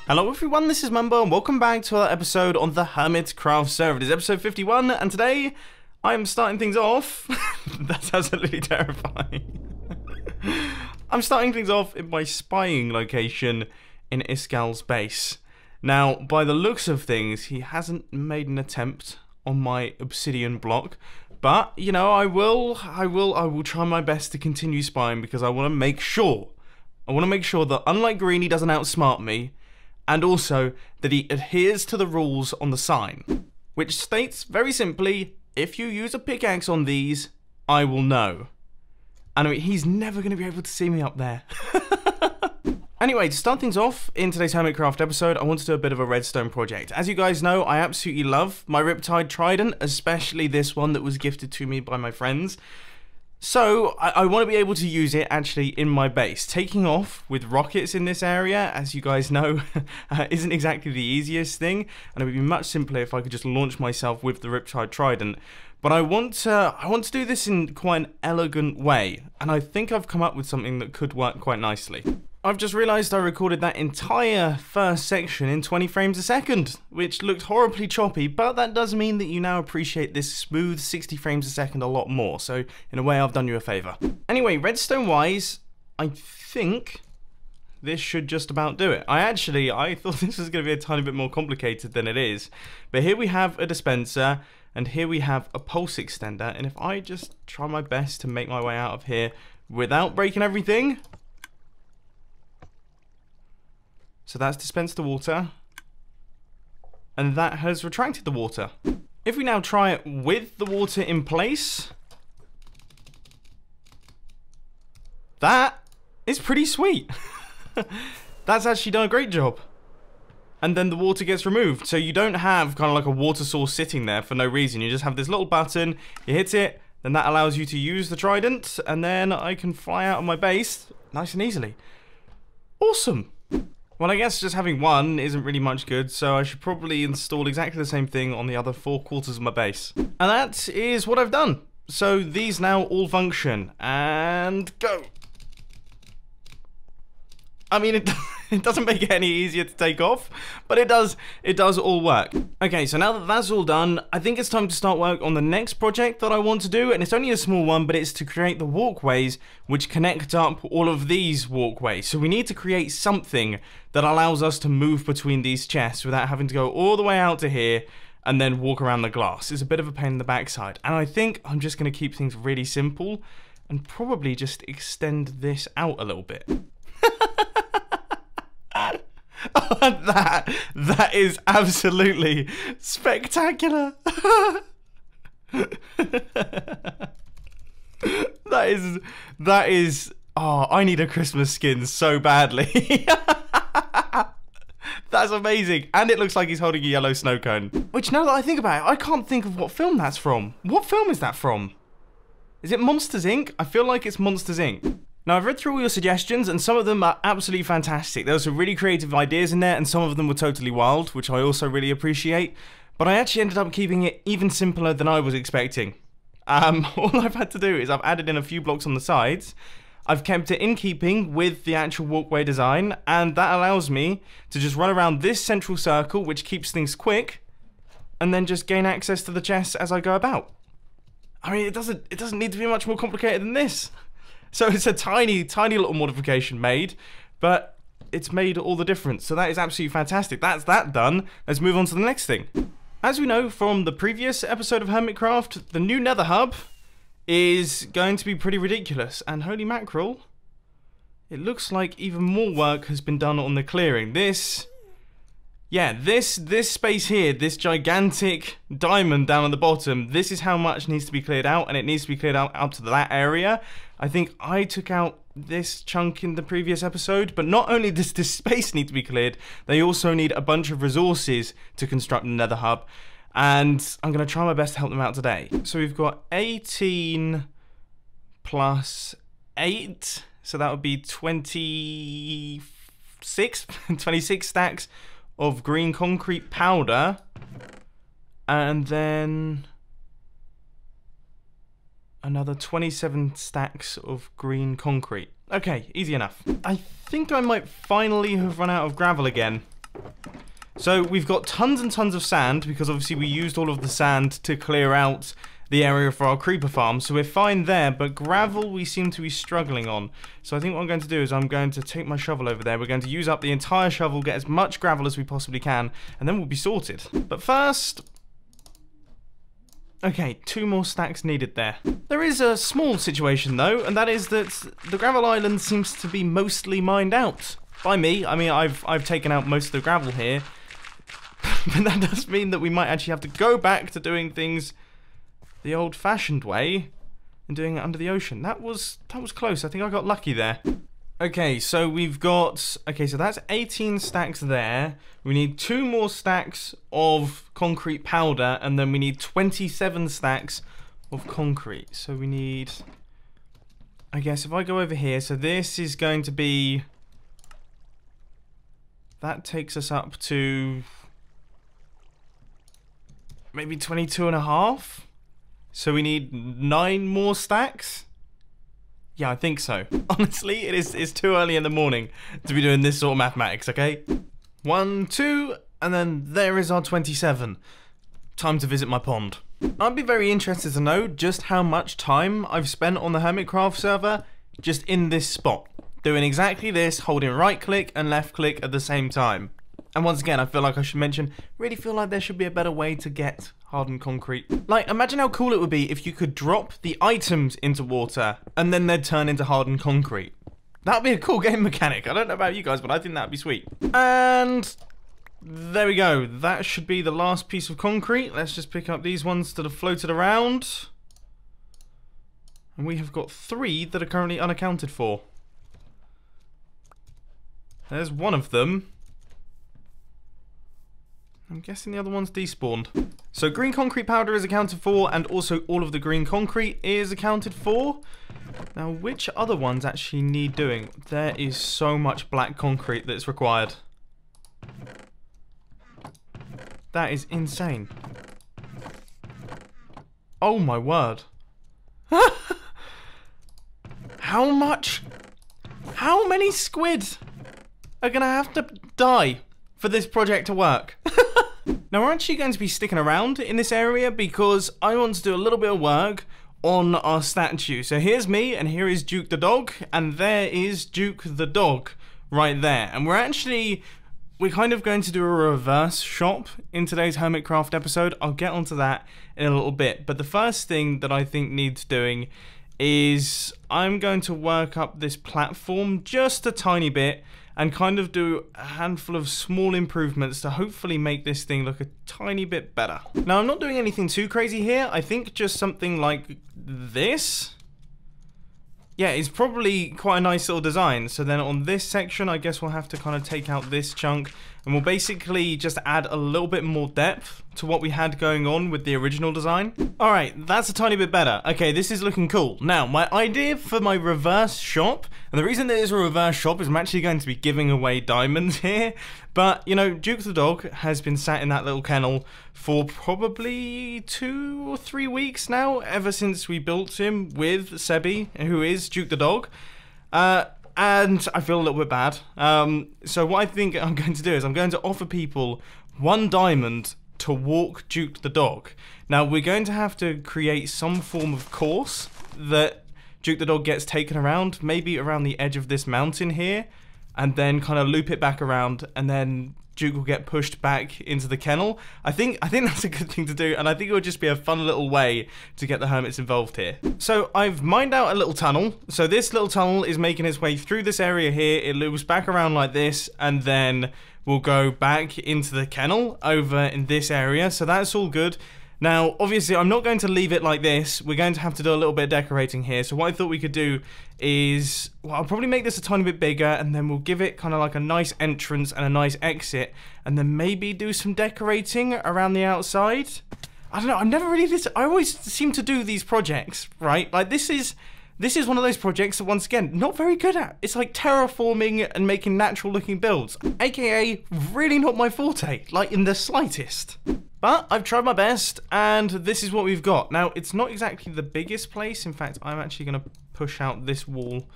Hello everyone, this is Mumbo and welcome back to our episode on the Hermitcraft server. It is episode 51 and today I am starting things off. That's absolutely terrifying. I'm starting things off in my spying location in Iskal's base. Now, by the looks of things, he hasn't made an attempt on my obsidian block. But, you know, I will try my best to continue spying because I want to make sure that unlike Green, he doesn't outsmart me. And also, that he adheres to the rules on the sign. Which states, very simply, if you use a pickaxe on these, I will know. And I mean, he's never going to be able to see me up there. Anyway, to start things off, in today's Hermitcraft episode, I want to do a bit of a redstone project. As you guys know, I absolutely love my Riptide Trident, especially this one that was gifted to me by my friends. So, I want to be able to use it actually in my base. Taking off with rockets in this area, as you guys know, isn't exactly the easiest thing. And it would be much simpler if I could just launch myself with the Riptide Trident. But I want to do this in quite an elegant way. And I think I've come up with something that could work quite nicely. I've just realised I recorded that entire first section in 20 frames a second, which looked horribly choppy, but that does mean that you now appreciate this smooth 60 frames a second a lot more, so in a way I've done you a favour. Anyway, redstone-wise, I think this should just about do it. I thought this was going to be a tiny bit more complicated than it is, but here we have a dispenser, and here we have a pulse extender, and if I just try my best to make my way out of here without breaking everything... So that's dispensed the water, and that has retracted the water. If we now try it with the water in place, that is pretty sweet. That's actually done a great job. And then the water gets removed, so you don't have kind of like a water source sitting there for no reason. You just have this little button, you hit it, then that allows you to use the trident, and then I can fly out of my base nice and easily. Awesome. Well, I guess just having one isn't really much good, so I should probably install exactly the same thing on the other 4 quarters of my base. And that is what I've done. So these now all function, and go. I mean, it doesn't make it any easier to take off, but it does all work. Okay, so now that that's all done, I think it's time to start work on the next project that I want to do, and it's only a small one, but it's to create the walkways which connect up all of these walkways. So we need to create something that allows us to move between these chests without having to go all the way out to here and then walk around the glass. It's a bit of a pain in the backside, and I think I'm just going to keep things really simple and probably just extend this out a little bit. That is absolutely spectacular. that is oh, I need a Christmas skin so badly. That's amazing. And it looks like he's holding a yellow snow cone. Which, now that I think about it, I can't think of what film that's from. What film is that from? Is it Monsters, Inc? I feel like it's Monsters, Inc. Now, I've read through all your suggestions, and some of them are absolutely fantastic. There were some really creative ideas in there, and some of them were totally wild, which I also really appreciate. But I actually ended up keeping it even simpler than I was expecting. All I've had to do is I've added in a few blocks on the sides. I've kept it in keeping with the actual walkway design, and that allows me to just run around this central circle, which keeps things quick, and then just gain access to the chests as I go about. I mean, it doesn't need to be much more complicated than this. So it's a tiny little modification made, but it's made all the difference. So that is absolutely fantastic. That's that done. Let's move on to the next thing. As we know from the previous episode of Hermitcraft, the new Nether Hub is going to be pretty ridiculous. And holy mackerel, it looks like even more work has been done on the clearing. This space here, this gigantic diamond down at the bottom, this is how much needs to be cleared out, and it needs to be cleared out up to that area. I think I took out this chunk in the previous episode, but not only does this space need to be cleared, they also need a bunch of resources to construct the Nether Hub, and I'm going to try my best to help them out today. So we've got 18 plus 8, so that would be 26 stacks of green concrete powder, and then another 27 stacks of green concrete. Okay, easy enough. I think I might finally have run out of gravel again. So we've got tons and tons of sand, because obviously we used all of the sand to clear out the area for our creeper farm. So we're fine there, but gravel we seem to be struggling on. So I think what I'm going to do is I'm going to take my shovel over there. We're going to use up the entire shovel, get as much gravel as we possibly can, and then we'll be sorted. But first... Okay, 2 more stacks needed there. There is a small situation though, and that is that the gravel island seems to be mostly mined out. By me, I mean I've taken out most of the gravel here. But that does mean that we might actually have to go back to doing things the old-fashioned way and doing it under the ocean. That was close. I think I got lucky there. Okay, so we've got... Okay, so that's 18 stacks there. We need 2 more stacks of concrete powder, and then we need 27 stacks of concrete. So we need... I guess if I go over here, so this is going to be... That takes us up to... maybe 22.5? So we need 9 more stacks? Yeah, I think so. Honestly, it's too early in the morning to be doing this sort of mathematics, okay? 1, 2, and then there is our 27. Time to visit my pond. I'd be very interested to know just how much time I've spent on the Hermitcraft server just in this spot. Doing exactly this, holding right click and left click at the same time. And once again, I feel like I should mention, really feel like there should be a better way to get hardened concrete. Like, imagine how cool it would be if you could drop the items into water and then they'd turn into hardened concrete. That'd be a cool game mechanic. I don't know about you guys, but I think that'd be sweet. And there we go. That should be the last piece of concrete. Let's just pick up these ones that have floated around. And we have got 3 that are currently unaccounted for. There's one of them. I'm guessing the other one's despawned. So green concrete powder is accounted for, and also all of the green concrete is accounted for. Now, which other ones actually need doing? There is so much black concrete that's required. That is insane. Oh my word. How much? How many squid are gonna have to die for this project to work? Now we're actually going to be sticking around in this area because I want to do a little bit of work on our statue. So here's me, and here is Duke the dog, and there is Duke the dog right there. And we're kind of going to do a reverse shop in today's Hermitcraft episode. I'll get onto that in a little bit. But the first thing that I think needs doing is I'm going to work up this platform just a tiny bit and kind of do a handful of small improvements to hopefully make this thing look a tiny bit better. Now, I'm not doing anything too crazy here. I think just something like this. Yeah, it's probably quite a nice little design. So then on this section, I guess we'll have to kind of take out this chunk, and we'll basically just add a little bit more depth to what we had going on with the original design. All right, that's a tiny bit better. Okay, this is looking cool. Now, my idea for my reverse shop, and the reason that it's a reverse shop is I'm actually going to be giving away diamonds here. But, you know, Duke the dog has been sat in that little kennel for probably 2 or 3 weeks now, ever since we built him with Sebi, who is Duke the dog. And I feel a little bit bad. So what I think I'm going to do is I'm going to offer people 1 diamond to walk Duke the dog. Now, we're going to have to create some form of course that Duke the dog gets taken around, maybe around the edge of this mountain here, and then kind of loop it back around, and then Duke will get pushed back into the kennel. I think that's a good thing to do, and I think it would just be a fun little way to get the hermits involved here. So I've mined out a little tunnel. So this little tunnel is making its way through this area here. It loops back around like this, and then we'll go back into the kennel over in this area. So that's all good. Now, obviously, I'm not going to leave it like this. We're going to have to do a little bit of decorating here. So what I thought we could do is, well, I'll probably make this a tiny bit bigger, and then we'll give it kind of like a nice entrance and a nice exit, and then maybe do some decorating around the outside. I don't know, I've never really I always seem to do these projects, right? Like, this is one of those projects that, once again, not very good at. It's like terraforming and making natural looking builds, aka really not my forte, like in the slightest. But I've tried my best, and this is what we've got. Now, it's not exactly the biggest place. In fact, I'm actually going to push out this wall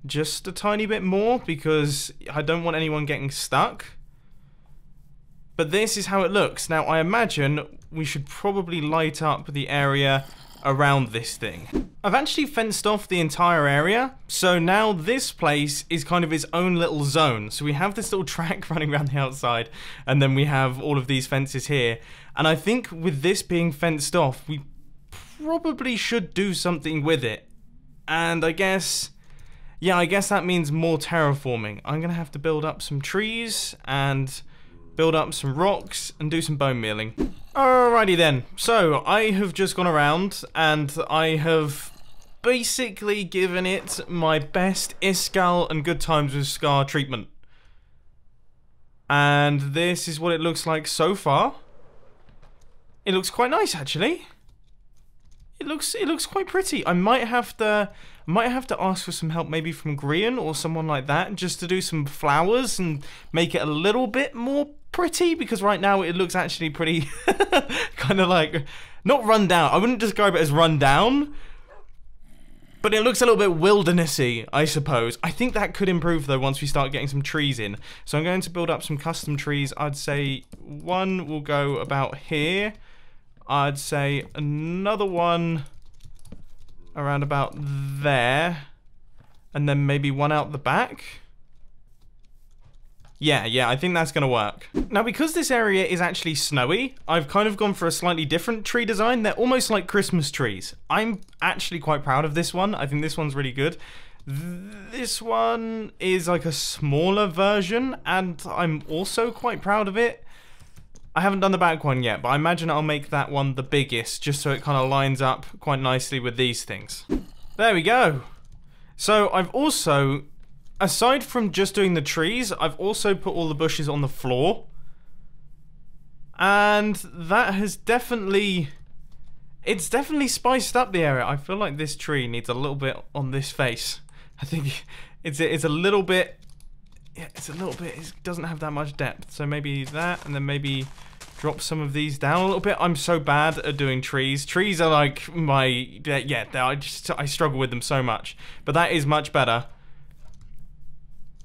just a tiny bit more because I don't want anyone getting stuck. But this is how it looks. Now, I imagine we should probably light up the area around this thing. I've actually fenced off the entire area, so now this place is kind of its own little zone. So we have this little track running around the outside, and then we have all of these fences here. And I think with this being fenced off, we probably should do something with it. And I guess, yeah, I guess that means more terraforming. I'm gonna have to build up some trees and build up some rocks and do some bone mealing. Alrighty then, so I have just gone around and I have basically given it my best Iskall and Good Times with Scar treatment. And this is what it looks like so far. It looks quite nice actually. It looks quite pretty. I might have to ask for some help maybe from Grian or someone like that just to do some flowers and make it a little bit more pretty, because right now it looks actually pretty kind of like not run down. I wouldn't describe it as run down, but it looks a little bit wildernessy, I suppose. I think that could improve though once we start getting some trees in. So I'm going to build up some custom trees. I'd say one will go about here. I'd say another one around about there, and then maybe one out the back. Yeah, I think that's gonna work. Now, because this area is actually snowy, I've kind of gone for a slightly different tree design. They're almost like Christmas trees. I'm actually quite proud of this one. I think this one's really good. This one is like a smaller version, and I'm also quite proud of it. I haven't done the back one yet, but I imagine I'll make that one the biggest, just so it kind of lines up quite nicely with these things. There we go. So I've also, aside from just doing the trees, I've also put all the bushes on the floor. And that has definitely, it's definitely spiced up the area. I feel like this tree needs a little bit on this face. I think it's a little bit, yeah, it doesn't have that much depth. So maybe that, and then maybe drop some of these down a little bit. I'm so bad at doing trees. Trees are like my, yeah, I struggle with them so much. But that is much better.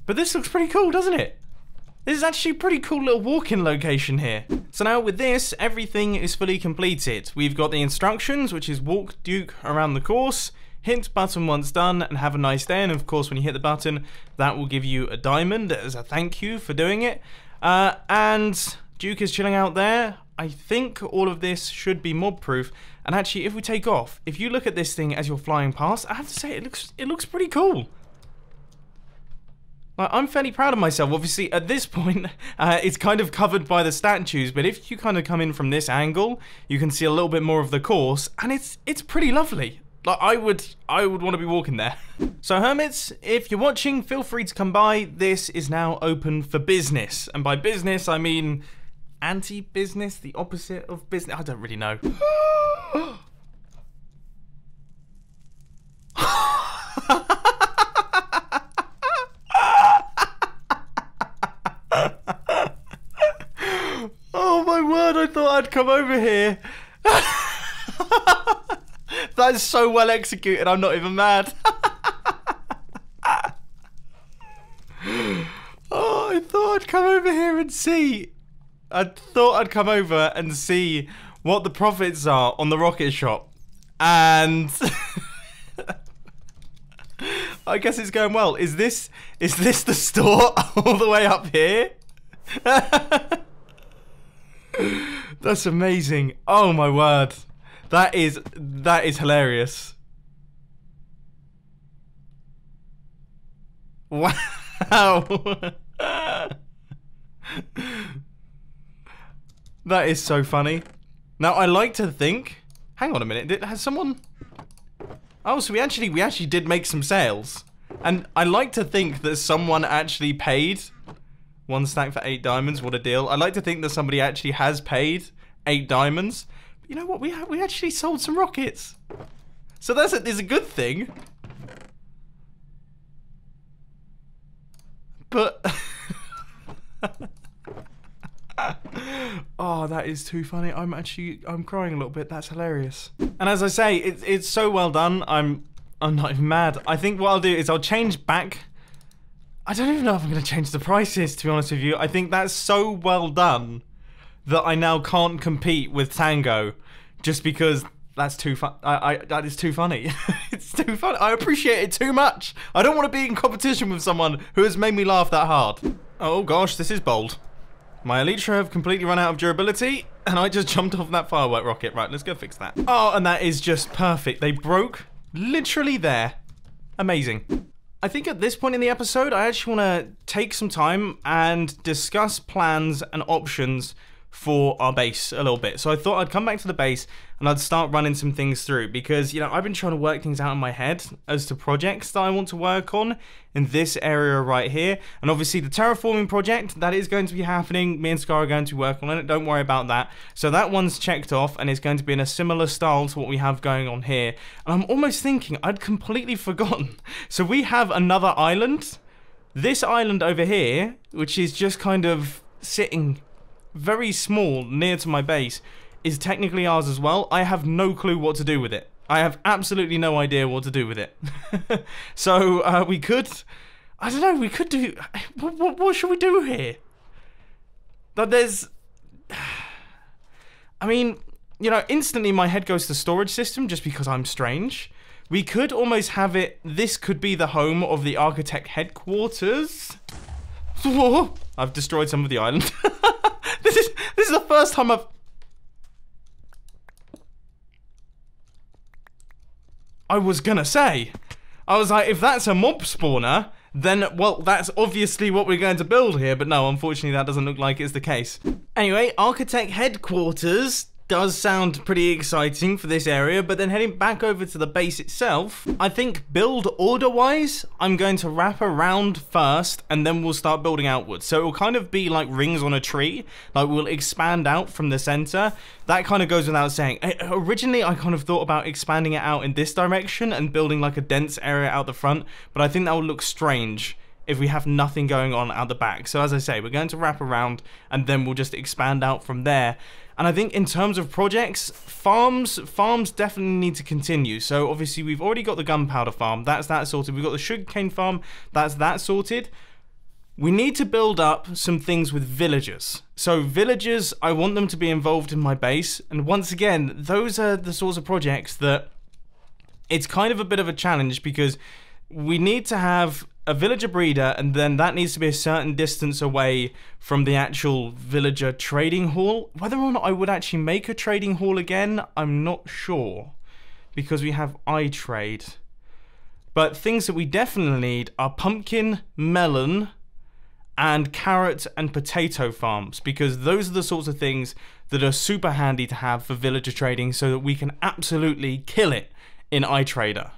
But this looks pretty cool, doesn't it? This is actually a pretty cool little walk-in location here. So now with this, everything is fully completed. We've got the instructions, which is walk Duke around the course, hit button once done, and have a nice day. And of course, when you hit the button, that will give you a diamond as a thank you for doing it. And Duke is chilling out there. I think all of this should be mob-proof. And actually, if we take off, if you look at this thing as you're flying past, I have to say, it looks pretty cool. Like, I'm fairly proud of myself. Obviously, at this point, it's kind of covered by the statues, but if you kind of come in from this angle, you can see a little bit more of the course, and it's pretty lovely. Like, I would want to be walking there. So, hermits, if you're watching, feel free to come by. This is now open for business, and by business, I mean anti-business, the opposite of business. I don't really know. Oh my word, I thought I'd come over here. That is so well executed, I'm not even mad. Oh, I thought I'd come over here and see. I thought I'd come over and see what the profits are on the rocket shop. And I guess it's going well. Is this the store all the way up here? That's amazing. Oh my word. That is hilarious. Wow. That is so funny. Now I like to think, hang on a minute, has someone, oh, so we actually did make some sales. And I like to think that someone actually paid 1 stack for 8 diamonds. What a deal. I like to think that somebody actually has paid 8 diamonds. But you know what? We actually sold some rockets. So that's is a good thing. But oh, that is too funny. I'm crying a little bit. That's hilarious. And as I say, it's so well done. I'm not even mad. I think what I'll do is I'll change back. I don't even know if I'm going to change the prices, to be honest with you. I think that's so well done that I now can't compete with Tango just because that's too fun. That is too funny. It's too funny. I appreciate it too much. I don't want to be in competition with someone who has made me laugh that hard. Oh gosh, this is bold. My Elytra have completely run out of durability, and I just jumped off that firework rocket. Right, let's go fix that. Oh, and that is just perfect. They broke literally there. Amazing. I think at this point in the episode, I actually want to take some time and discuss plans and options for our base a little bit. So I thought I'd come back to the base and I'd start running some things through because, you know, I've been trying to work things out in my head as to projects that I want to work on in this area right here. And obviously the terraforming project, that is going to be happening. Me and Scar are going to work on it. Don't worry about that. So that one's checked off and it's going to be in a similar style to what we have going on here. And I'm almost thinking I'd completely forgotten. So we have another island. This island over here, which is just kind of sitting very small near to my base, is technically ours as well. I have no clue what to do with it. I have absolutely no idea what to do with it. So we could, I don't know, we could do, what should we do here? But there's, I mean, you know, instantly my head goes to storage system just because I'm strange. We could almost have it, this could be the home of the architect headquarters. Whoa, I've destroyed some of the island. This is the first time I was gonna say, I was like, if that's a mob spawner, then, well, that's obviously what we're going to build here, but no, unfortunately that doesn't look like it's the case. Anyway, architect headquarters does sound pretty exciting for this area, but then heading back over to the base itself, I think build order-wise, I'm going to wrap around first, and then we'll start building outwards. So it will kind of be like rings on a tree, like we'll expand out from the center. That kind of goes without saying. Originally, I kind of thought about expanding it out in this direction and building like a dense area out the front, but I think that would look strange if we have nothing going on out the back. So as I say, we're going to wrap around, and then we'll just expand out from there. And I think in terms of projects, farms definitely need to continue. So obviously we've already got the gunpowder farm, that's that sorted. We've got the sugarcane farm, that's that sorted. We need to build up some things with villagers. So villagers, I want them to be involved in my base. And once again, those are the sorts of projects that it's kind of a bit of a challenge because we need to have a villager breeder, and then that needs to be a certain distance away from the actual villager trading hall. Whether or not I would actually make a trading hall again, I'm not sure, because we have iTrade. But things that we definitely need are pumpkin, melon, and carrot and potato farms, because those are the sorts of things that are super handy to have for villager trading so that we can absolutely kill it in iTrader.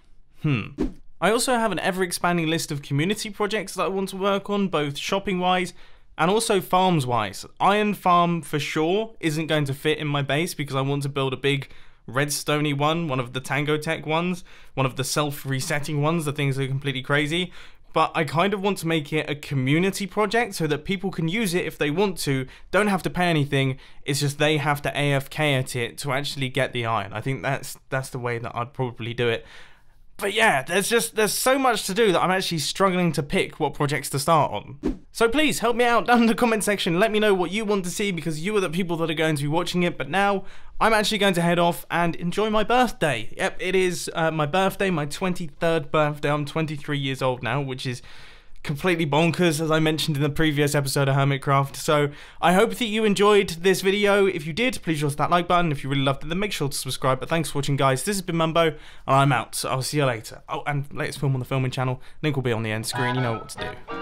I also have an ever-expanding list of community projects that I want to work on, both shopping-wise and also farms-wise. Iron Farm, for sure, isn't going to fit in my base because I want to build a big Redstone-y one of the Tango Tech ones, one of the self-resetting ones, the things that are completely crazy. But I kind of want to make it a community project so that people can use it if they want to, don't have to pay anything, it's just they have to AFK at it to actually get the iron. I think that's the way that I'd probably do it. But yeah, there's so much to do that I'm actually struggling to pick what projects to start on. So please help me out down in the comment section. Let me know what you want to see because you are the people that are going to be watching it. But now I'm actually going to head off and enjoy my birthday. Yep, it is my birthday, my 23rd birthday. I'm 23 years old now, which is completely bonkers, as I mentioned in the previous episode of Hermitcraft. So I hope that you enjoyed this video. If you did, please hit that like button. If you really loved it, then make sure to subscribe. But thanks for watching, guys. This has been Mumbo, and I'm out. So I'll see you later. Oh, and latest film on the filming channel. Link will be on the end screen. You know what to do.